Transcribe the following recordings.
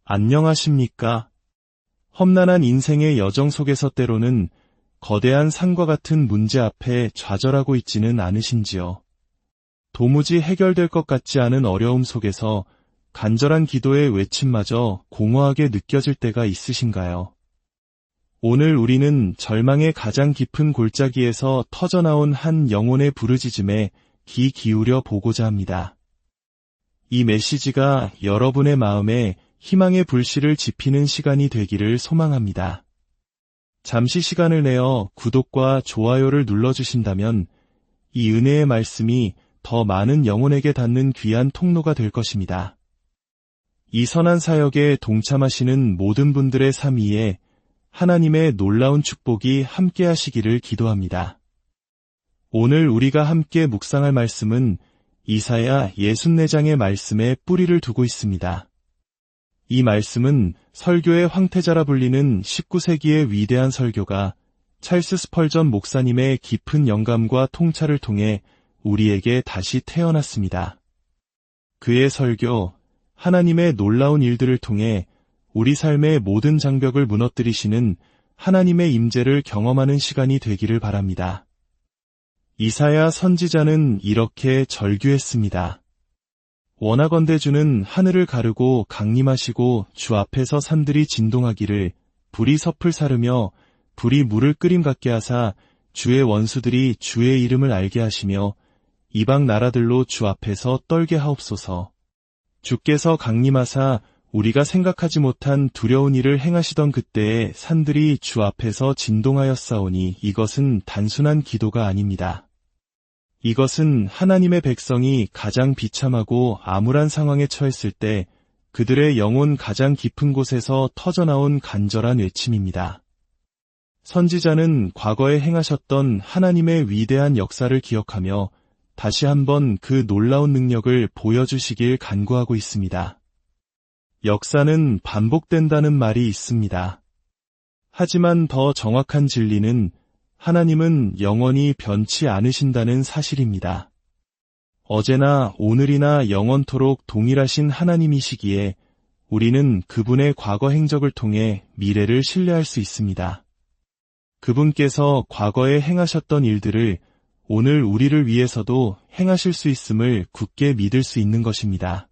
안녕하십니까? 험난한 인생의 여정 속에서 때로는 거대한 산과 같은 문제 앞에 좌절하고 있지는 않으신지요? 도무지 해결될 것 같지 않은 어려움 속에서 간절한 기도의 외침마저 공허하게 느껴질 때가 있으신가요? 오늘 우리는 절망의 가장 깊은 골짜기에서 터져나온 한 영혼의 부르짖음에 귀 기울여 보고자 합니다. 이 메시지가 여러분의 마음에 희망의 불씨를 지피는 시간이 되기를 소망합니다. 잠시 시간을 내어 구독과 좋아요를 눌러주신다면 이 은혜의 말씀이 더 많은 영혼에게 닿는 귀한 통로가 될 것입니다. 이 선한 사역에 동참하시는 모든 분들의 삶 위에 하나님의 놀라운 축복이 함께 하시기를 기도합니다. 오늘 우리가 함께 묵상할 말씀은 이사야 64장의 말씀에 뿌리를 두고 있습니다. 이 말씀은 설교의 황태자라 불리는 19세기의 위대한 설교가 찰스 스펄전 목사님의 깊은 영감과 통찰을 통해 우리에게 다시 태어났습니다. 그의 설교, 하나님의 놀라운 일들을 통해 우리 삶의 모든 장벽을 무너뜨리시는 하나님의 임재를 경험하는 시간이 되기를 바랍니다. 이사야 선지자는 이렇게 절규했습니다. 원하건대 주는 하늘을 가르고 강림하시고 주 앞에서 산들이 진동하기를 불이 섭을 사르며 불이 물을 끓임 같게 하사 주의 원수들이 주의 이름을 알게 하시며 이방 나라들로 주 앞에서 떨게 하옵소서. 주께서 강림하사 우리가 생각하지 못한 두려운 일을 행하시던 그때에 산들이 주 앞에서 진동하였사오니 이것은 단순한 기도가 아닙니다. 이것은 하나님의 백성이 가장 비참하고 암울한 상황에 처했을 때 그들의 영혼 가장 깊은 곳에서 터져나온 간절한 외침입니다. 선지자는 과거에 행하셨던 하나님의 위대한 역사를 기억하며 다시 한번 그 놀라운 능력을 보여주시길 간구하고 있습니다. 역사는 반복된다는 말이 있습니다. 하지만 더 정확한 진리는 하나님은 영원히 변치 않으신다는 사실입니다. 어제나 오늘이나 영원토록 동일하신 하나님이시기에 우리는 그분의 과거 행적을 통해 미래를 신뢰할 수 있습니다. 그분께서 과거에 행하셨던 일들을 오늘 우리를 위해서도 행하실 수 있음을 굳게 믿을 수 있는 것입니다.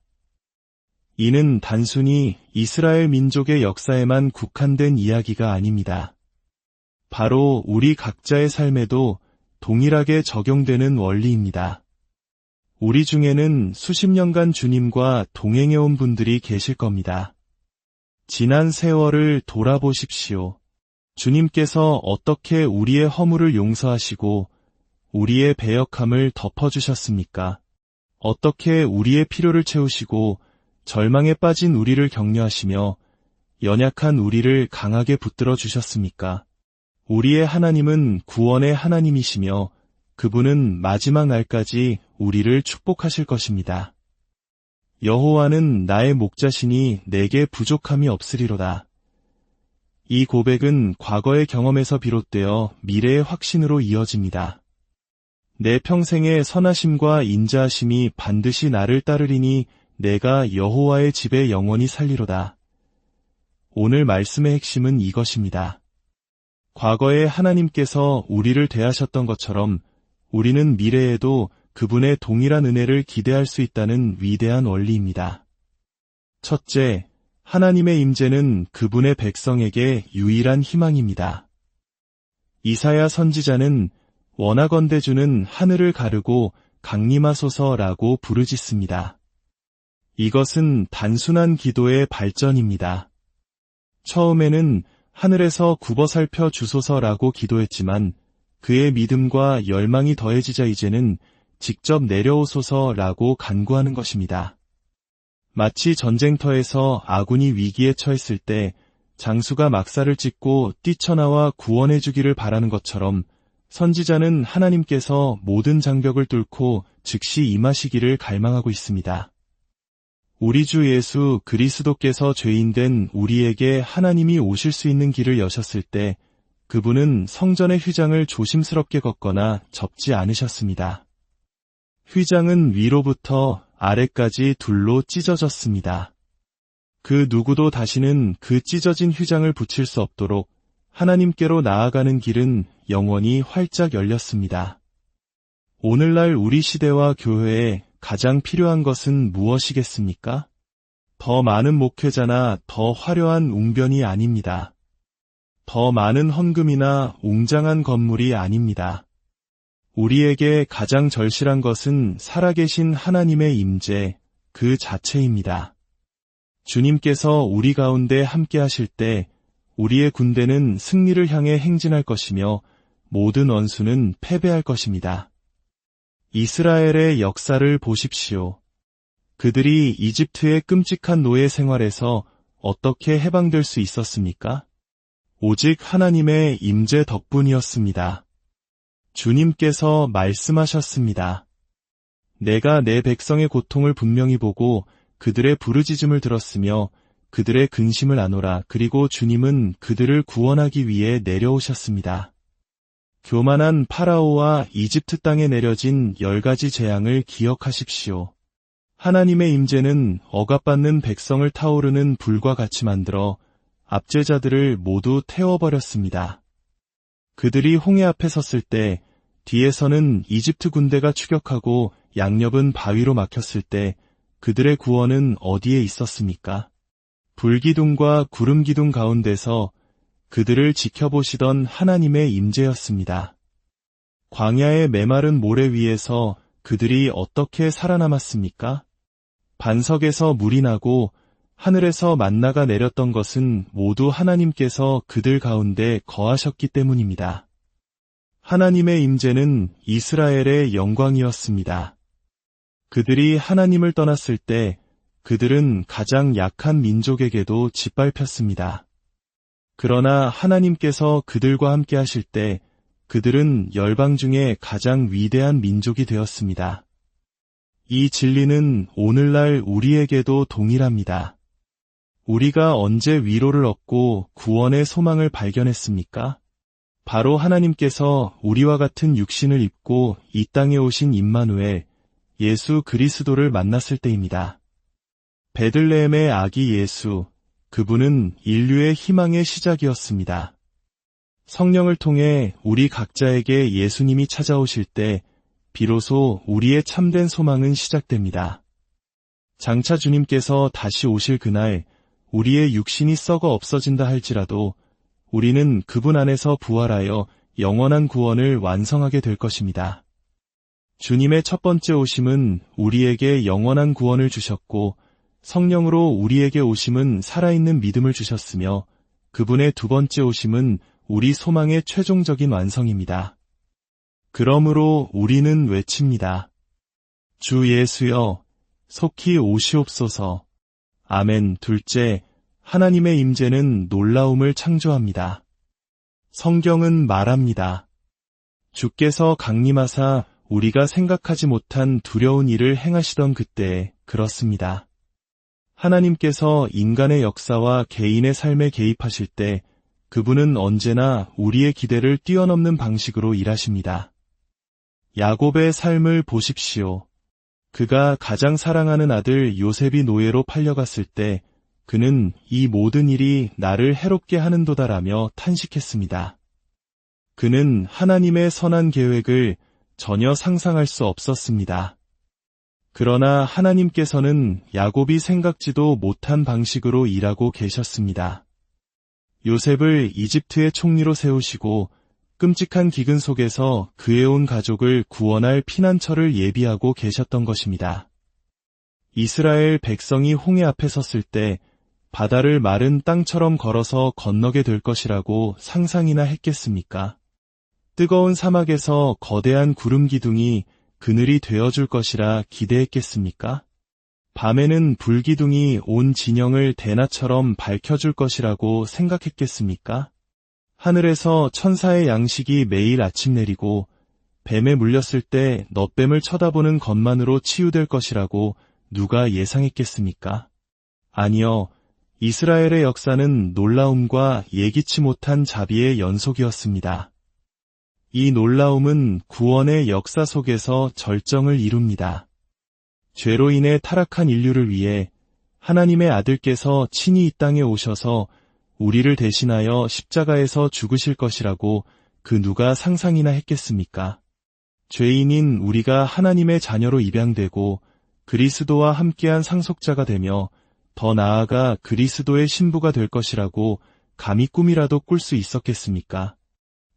이는 단순히 이스라엘 민족의 역사에만 국한된 이야기가 아닙니다. 바로 우리 각자의 삶에도 동일하게 적용되는 원리입니다. 우리 중에는 수십 년간 주님과 동행해온 분들이 계실 겁니다. 지난 세월을 돌아보십시오. 주님께서 어떻게 우리의 허물을 용서하시고 우리의 배역함을 덮어주셨습니까? 어떻게 우리의 필요를 채우시고 절망에 빠진 우리를 격려하시며 연약한 우리를 강하게 붙들어 주셨습니까? 우리의 하나님은 구원의 하나님이시며 그분은 마지막 날까지 우리를 축복하실 것입니다. 여호와는 나의 목자시니 내게 부족함이 없으리로다. 이 고백은 과거의 경험에서 비롯되어 미래의 확신으로 이어집니다. 내 평생의 선하심과 인자하심이 반드시 나를 따르리니 내가 여호와의 집에 영원히 살리로다. 오늘 말씀의 핵심은 이것입니다. 과거에 하나님께서 우리를 대하셨던 것처럼 우리는 미래에도 그분의 동일한 은혜를 기대할 수 있다는 위대한 원리입니다. 첫째, 하나님의 임재는 그분의 백성에게 유일한 희망입니다. 이사야 선지자는 원하건대 주는 하늘을 가르고 강림하소서라고 부르짖습니다. 이것은 단순한 기도의 발전입니다. 처음에는 하늘에서 굽어 살펴 주소서라고 기도했지만 그의 믿음과 열망이 더해지자 이제는 직접 내려오소서라고 간구하는 것입니다. 마치 전쟁터에서 아군이 위기에 처했을 때 장수가 막사를 찢고 뛰쳐나와 구원해 주기를 바라는 것처럼 선지자는 하나님께서 모든 장벽을 뚫고 즉시 임하시기를 갈망하고 있습니다. 우리 주 예수 그리스도께서 죄인된 우리에게 하나님이 오실 수 있는 길을 여셨을 때 그분은 성전의 휘장을 조심스럽게 걷거나 접지 않으셨습니다. 휘장은 위로부터 아래까지 둘로 찢어졌습니다. 그 누구도 다시는 그 찢어진 휘장을 붙일 수 없도록 하나님께로 나아가는 길은 영원히 활짝 열렸습니다. 오늘날 우리 시대와 교회에 가장 필요한 것은 무엇이겠습니까? 더 많은 목회자나 더 화려한 웅변이 아닙니다. 더 많은 헌금이나 웅장한 건물이 아닙니다. 우리에게 가장 절실한 것은 살아계신 하나님의 임재, 그 자체입니다. 주님께서 우리 가운데 함께 하실 때 우리의 군대는 승리를 향해 행진할 것이며 모든 원수는 패배할 것입니다. 이스라엘의 역사를 보십시오. 그들이 이집트의 끔찍한 노예 생활에서 어떻게 해방될 수 있었습니까? 오직 하나님의 임재 덕분이었습니다. 주님께서 말씀하셨습니다. 내가 내 백성의 고통을 분명히 보고 그들의 부르짖음을 들었으며 그들의 근심을 아노라. 그리고 주님은 그들을 구원하기 위해 내려오셨습니다. 교만한 파라오와 이집트 땅에 내려진 10가지 재앙을 기억하십시오. 하나님의 임재는 억압받는 백성을 타오르는 불과 같이 만들어 압제자들을 모두 태워버렸습니다. 그들이 홍해 앞에 섰을 때 뒤에서는 이집트 군대가 추격하고 양옆은 바위로 막혔을 때 그들의 구원은 어디에 있었습니까? 불기둥과 구름기둥 가운데서 그들을 지켜보시던 하나님의 임재였습니다. 광야의 메마른 모래 위에서 그들이 어떻게 살아남았습니까? 반석에서 물이 나고 하늘에서 만나가 내렸던 것은 모두 하나님께서 그들 가운데 거하셨기 때문입니다. 하나님의 임재는 이스라엘의 영광이었습니다. 그들이 하나님을 떠났을 때 그들은 가장 약한 민족에게도 짓밟혔습니다. 그러나 하나님께서 그들과 함께 하실 때 그들은 열방 중에 가장 위대한 민족이 되었습니다. 이 진리는 오늘날 우리에게도 동일합니다. 우리가 언제 위로를 얻고 구원의 소망을 발견했습니까? 바로 하나님께서 우리와 같은 육신을 입고 이 땅에 오신 임마누엘, 예수 그리스도를 만났을 때입니다. 베들레헴의 아기 예수, 그분은 인류의 희망의 시작이었습니다. 성령을 통해 우리 각자에게 예수님이 찾아오실 때 비로소 우리의 참된 소망은 시작됩니다. 장차 주님께서 다시 오실 그날 우리의 육신이 썩어 없어진다 할지라도 우리는 그분 안에서 부활하여 영원한 구원을 완성하게 될 것입니다. 주님의 첫 번째 오심은 우리에게 영원한 구원을 주셨고 성령으로 우리에게 오심은 살아있는 믿음을 주셨으며 그분의 두 번째 오심은 우리 소망의 최종적인 완성입니다. 그러므로 우리는 외칩니다. 주 예수여, 속히 오시옵소서. 아멘. 둘째, 하나님의 임재는 놀라움을 창조합니다. 성경은 말합니다. 주께서 강림하사 우리가 생각하지 못한 두려운 일을 행하시던 그때에 그렇습니다. 하나님께서 인간의 역사와 개인의 삶에 개입하실 때 그분은 언제나 우리의 기대를 뛰어넘는 방식으로 일하십니다. 야곱의 삶을 보십시오. 그가 가장 사랑하는 아들 요셉이 노예로 팔려갔을 때 그는 이 모든 일이 나를 해롭게 하는도다라며 탄식했습니다. 그는 하나님의 선한 계획을 전혀 상상할 수 없었습니다. 그러나 하나님께서는 야곱이 생각지도 못한 방식으로 일하고 계셨습니다. 요셉을 이집트의 총리로 세우시고 끔찍한 기근 속에서 그의 온 가족을 구원할 피난처를 예비하고 계셨던 것입니다. 이스라엘 백성이 홍해 앞에 섰을 때 바다를 마른 땅처럼 걸어서 건너게 될 것이라고 상상이나 했겠습니까? 뜨거운 사막에서 거대한 구름 기둥이 그늘이 되어줄 것이라 기대했겠습니까? 밤에는 불기둥이 온 진영을 대낮처럼 밝혀줄 것이라고 생각했겠습니까? 하늘에서 천사의 양식이 매일 아침 내리고 뱀에 물렸을 때 넛뱀을 쳐다보는 것만으로 치유될 것이라고 누가 예상했겠습니까? 아니요. 이스라엘의 역사는 놀라움과 예기치 못한 자비의 연속이었습니다. 이 놀라움은 구원의 역사 속에서 절정을 이룹니다. 죄로 인해 타락한 인류를 위해 하나님의 아들께서 친히 이 땅에 오셔서 우리를 대신하여 십자가에서 죽으실 것이라고 그 누가 상상이나 했겠습니까? 죄인인 우리가 하나님의 자녀로 입양되고 그리스도와 함께한 상속자가 되며 더 나아가 그리스도의 신부가 될 것이라고 감히 꿈이라도 꿀 수 있었겠습니까?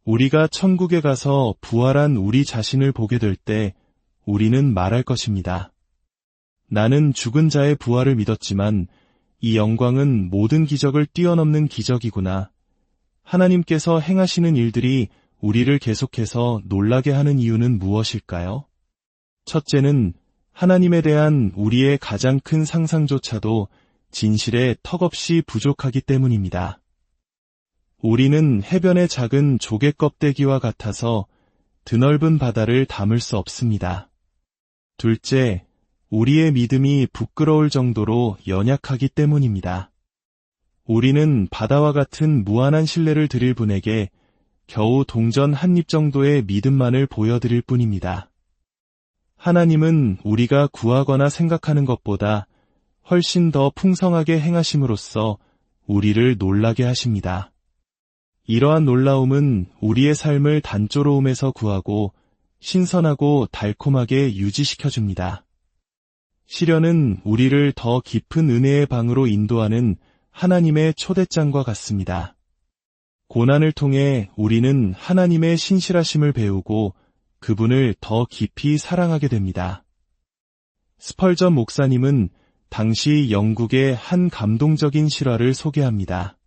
우리가 천국에 가서 부활한 우리 자신을 보게 될 때 우리는 말할 것입니다. 나는 죽은 자의 부활을 믿었지만 이 영광은 모든 기적을 뛰어넘는 기적이구나. 하나님께서 행하시는 일들이 우리를 계속해서 놀라게 하는 이유는 무엇일까요? 첫째는 하나님에 대한 우리의 가장 큰 상상조차도 진실에 턱없이 부족하기 때문입니다. 우리는 해변의 작은 조개 껍데기와 같아서 드넓은 바다를 담을 수 없습니다. 둘째, 우리의 믿음이 부끄러울 정도로 연약하기 때문입니다. 우리는 바다와 같은 무한한 신뢰를 드릴 분에게 겨우 동전 한 입 정도의 믿음만을 보여드릴 뿐입니다. 하나님은 우리가 구하거나 생각하는 것보다 훨씬 더 풍성하게 행하심으로써 우리를 놀라게 하십니다. 이러한 놀라움은 우리의 삶을 단조로움에서 구하고 신선하고 달콤하게 유지시켜줍니다. 시련은 우리를 더 깊은 은혜의 방으로 인도하는 하나님의 초대장과 같습니다. 고난을 통해 우리는 하나님의 신실하심을 배우고 그분을 더 깊이 사랑하게 됩니다. 스펄전 목사님은 당시 영국의 한 감동적인 실화를 소개합니다.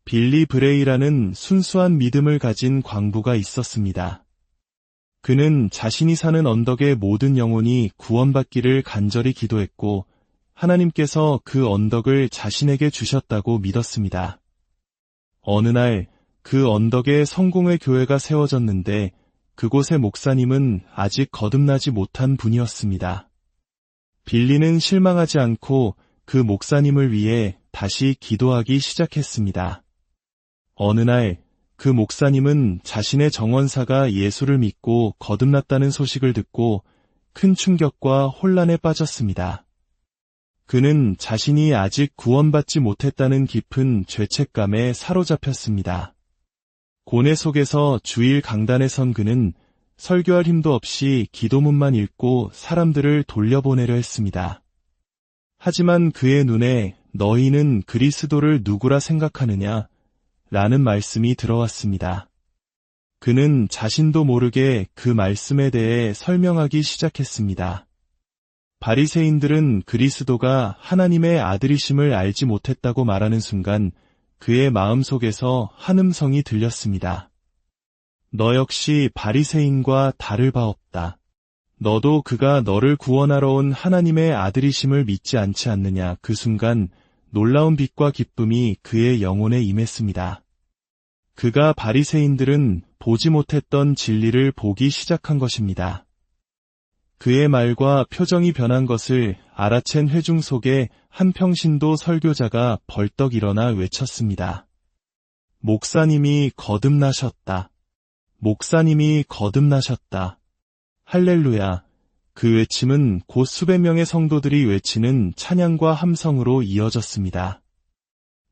빌리 브레이라는 순수한 믿음을 가진 광부가 있었습니다. 그는 자신이 사는 언덕의 모든 영혼이 구원받기를 간절히 기도했고 하나님께서 그 언덕을 자신에게 주셨다고 믿었습니다. 어느 날 그 언덕에 성공의 교회가 세워졌는데 그곳의 목사님은 아직 거듭나지 못한 분이었습니다. 빌리는 실망하지 않고 그 목사님을 위해 다시 기도하기 시작했습니다. 어느 날 그 목사님은 자신의 정원사가 예수를 믿고 거듭났다는 소식을 듣고 큰 충격과 혼란에 빠졌습니다. 그는 자신이 아직 구원받지 못했다는 깊은 죄책감에 사로잡혔습니다. 고뇌 속에서 주일 강단에 선 그는 설교할 힘도 없이 기도문만 읽고 사람들을 돌려보내려 했습니다. 하지만 그의 눈에 너희는 그리스도를 누구라 생각하느냐? 라는 말씀이 들어왔습니다. 그는 자신도 모르게 그 말씀에 대해 설명하기 시작했습니다. 바리새인들은 그리스도가 하나님의 아들이심을 알지 못했다고 말하는 순간 그의 마음속에서 한 음성이 들렸습니다. 너 역시 바리새인과 다를 바 없다. 너도 그가 너를 구원하러 온 하나님의 아들이심을 믿지 않지 않느냐. 그 순간 놀라운 빛과 기쁨이 그의 영혼에 임했습니다. 그가 바리새인들은 보지 못했던 진리를 보기 시작한 것입니다. 그의 말과 표정이 변한 것을 알아챈 회중 속에 한 평신도 설교자가 벌떡 일어나 외쳤습니다. 목사님이 거듭나셨다. 목사님이 거듭나셨다. 할렐루야. 그 외침은 곧 수백 명의 성도들이 외치는 찬양과 함성으로 이어졌습니다.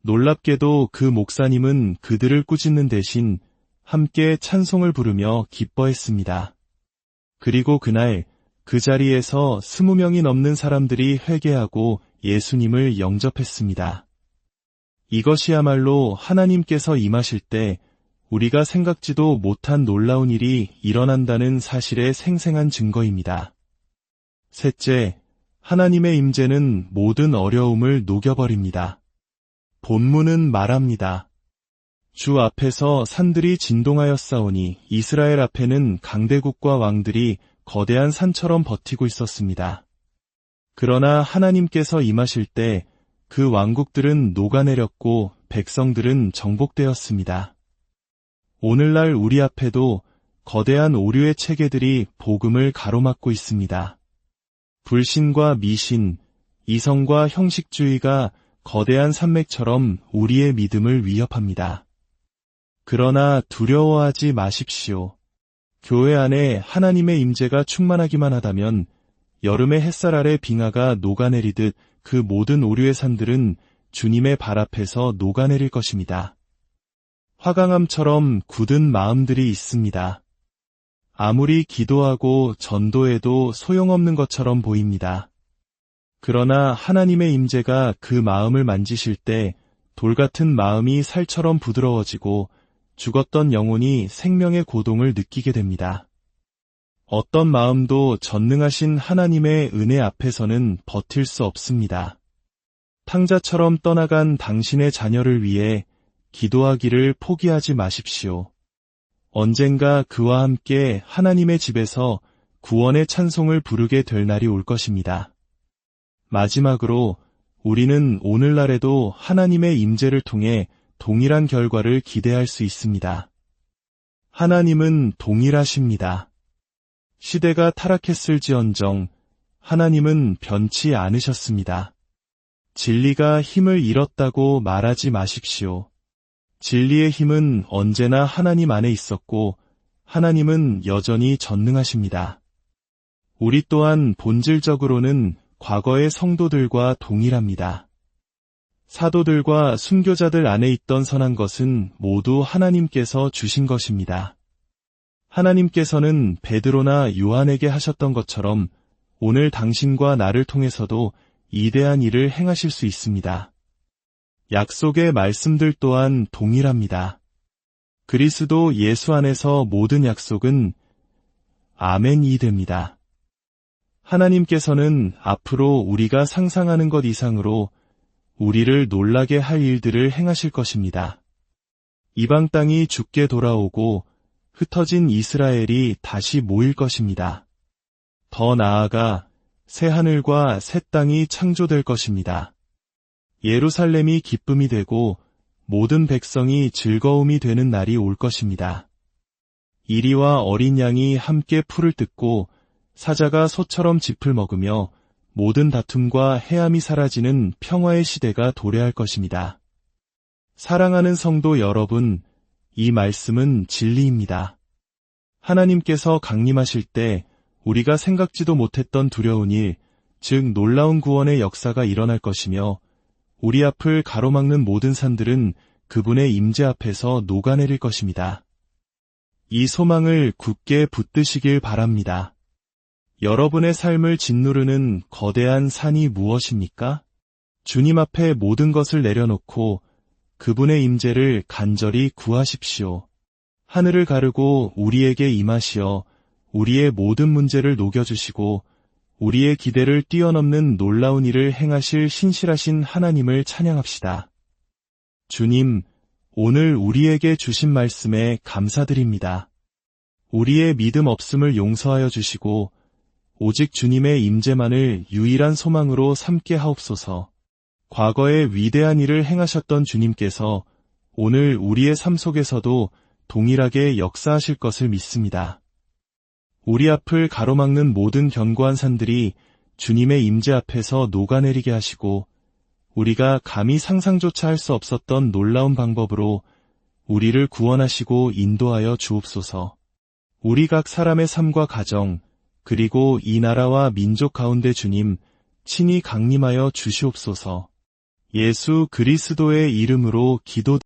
놀랍게도 그 목사님은 그들을 꾸짖는 대신 함께 찬송을 부르며 기뻐했습니다. 그리고 그날 그 자리에서 20명이 넘는 사람들이 회개하고 예수님을 영접했습니다. 이것이야말로 하나님께서 임하실 때 우리가 생각지도 못한 놀라운 일이 일어난다는 사실의 생생한 증거입니다. 셋째, 하나님의 임재는 모든 어려움을 녹여버립니다. 본문은 말합니다. 주 앞에서 산들이 진동하였사오니 이스라엘 앞에는 강대국과 왕들이 거대한 산처럼 버티고 있었습니다. 그러나 하나님께서 임하실 때 그 왕국들은 녹아내렸고 백성들은 정복되었습니다. 오늘날 우리 앞에도 거대한 오류의 체계들이 복음을 가로막고 있습니다. 불신과 미신, 이성과 형식주의가 거대한 산맥처럼 우리의 믿음을 위협합니다. 그러나 두려워하지 마십시오. 교회 안에 하나님의 임재가 충만하기만 하다면 여름의 햇살 아래 빙하가 녹아내리듯 그 모든 오류의 산들은 주님의 발 앞에서 녹아내릴 것입니다. 화강암처럼 굳은 마음들이 있습니다. 아무리 기도하고 전도해도 소용없는 것처럼 보입니다. 그러나 하나님의 임재가 그 마음을 만지실 때 돌같은 마음이 살처럼 부드러워지고 죽었던 영혼이 생명의 고동을 느끼게 됩니다. 어떤 마음도 전능하신 하나님의 은혜 앞에서는 버틸 수 없습니다. 탕자처럼 떠나간 당신의 자녀를 위해 기도하기를 포기하지 마십시오. 언젠가 그와 함께 하나님의 집에서 구원의 찬송을 부르게 될 날이 올 것입니다. 마지막으로 우리는 오늘날에도 하나님의 임재를 통해 동일한 결과를 기대할 수 있습니다. 하나님은 동일하십니다. 시대가 타락했을지언정 하나님은 변치 않으셨습니다. 진리가 힘을 잃었다고 말하지 마십시오. 진리의 힘은 언제나 하나님 안에 있었고 하나님은 여전히 전능하십니다. 우리 또한 본질적으로는 과거의 성도들과 동일합니다. 사도들과 순교자들 안에 있던 선한 것은 모두 하나님께서 주신 것입니다. 하나님께서는 베드로나 요한에게 하셨던 것처럼 오늘 당신과 나를 통해서도 이대한 일을 행하실 수 있습니다. 약속의 말씀들 또한 동일합니다. 그리스도 예수 안에서 모든 약속은 아멘이 됩니다. 하나님께서는 앞으로 우리가 상상하는 것 이상으로 우리를 놀라게 할 일들을 행하실 것입니다. 이방 땅이 죽게 돌아오고 흩어진 이스라엘이 다시 모일 것입니다. 더 나아가 새 하늘과 새 땅이 창조될 것입니다. 예루살렘이 기쁨이 되고 모든 백성이 즐거움이 되는 날이 올 것입니다. 이리와 어린 양이 함께 풀을 뜯고 사자가 소처럼 짚을 먹으며 모든 다툼과 해함이 사라지는 평화의 시대가 도래할 것입니다. 사랑하는 성도 여러분, 이 말씀은 진리입니다. 하나님께서 강림하실 때 우리가 생각지도 못했던 두려운 일, 즉 놀라운 구원의 역사가 일어날 것이며 우리 앞을 가로막는 모든 산들은 그분의 임재 앞에서 녹아내릴 것입니다. 이 소망을 굳게 붙드시길 바랍니다. 여러분의 삶을 짓누르는 거대한 산이 무엇입니까? 주님 앞에 모든 것을 내려놓고 그분의 임재를 간절히 구하십시오. 하늘을 가르고 우리에게 임하시어 우리의 모든 문제를 녹여주시고 우리의 기대를 뛰어넘는 놀라운 일을 행하실 신실하신 하나님을 찬양합시다. 주님, 오늘 우리에게 주신 말씀에 감사드립니다. 우리의 믿음 없음을 용서하여 주시고 오직 주님의 임재만을 유일한 소망으로 삼게 하옵소서. 과거에 위대한 일을 행하셨던 주님께서 오늘 우리의 삶 속에서도 동일하게 역사하실 것을 믿습니다. 우리 앞을 가로막는 모든 견고한 산들이 주님의 임재 앞에서 녹아내리게 하시고 우리가 감히 상상조차 할 수 없었던 놀라운 방법으로 우리를 구원하시고 인도하여 주옵소서. 우리 각 사람의 삶과 가정, 그리고 이 나라와 민족 가운데 주님 친히 강림하여 주시옵소서. 예수 그리스도의 이름으로 기도